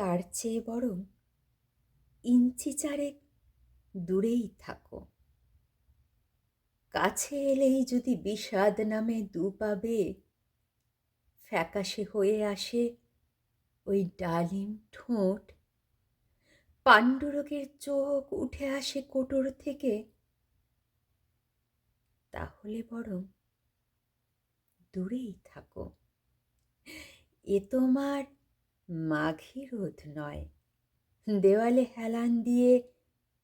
তার চেয়ে বরং ইঞ্চি চারেক দূরেই থাকো। কাছে এলেই যদি বিষাদ নামে দুপাবে ফ্যাকাশে হয়ে আসে ওই ডালিম ঠোঁট, পাণ্ডুরকের চোখ উঠে আসে কোটর থেকে, তাহলে বরং দূরেই থাকো। এ তোমার মাঘী রোধ নয়, দেওয়ালে হেলান দিয়ে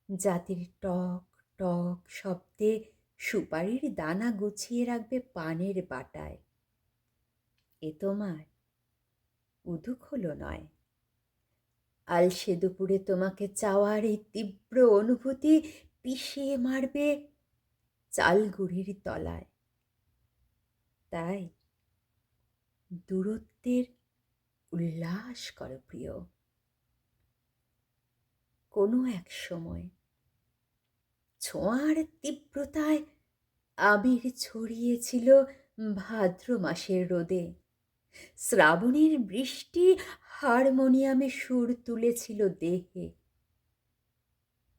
জাতির টক টক শব্দে সুপারির দানা গুছিয়ে রাখবে পানের বাটায়। এ তোমার উদুখোলো নয়, আলসে দুপুরে তোমাকে চাওয়ার এই তীব্র অনুভূতি পিষিয়ে মারবে চালগুড়ির তলায়। তাই দূরত্বের উল্লাস করো প্রিয়। কোনো এক সময় ছোঁয়ার তীব্রতায় আবির ছড়িয়েছিল ভাদ্র মাসের রোদে, শ্রাবণের বৃষ্টি হারমোনিয়ামে সুর তুলেছিল দেহে,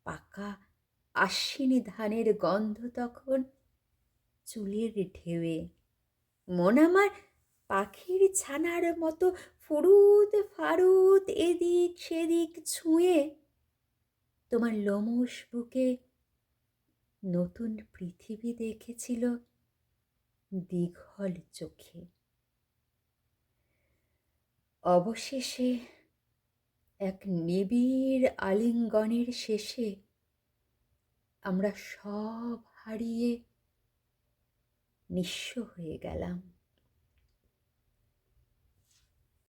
পাকা আশ্বিনী ধানের গন্ধ তখন চুলের ঢেউয়ে। মন আমার পাখির ছানার মতো ফুরুত ফারুত এদিক সেদিক ছুঁয়ে তোমার লোমশ বুকে নতুন পৃথিবী দেখেছিল দীঘল চোখে। অবশেষে এক নিবিড় আলিঙ্গনের শেষে আমরা সব হারিয়ে নিঃস্ব হয়ে গেলাম।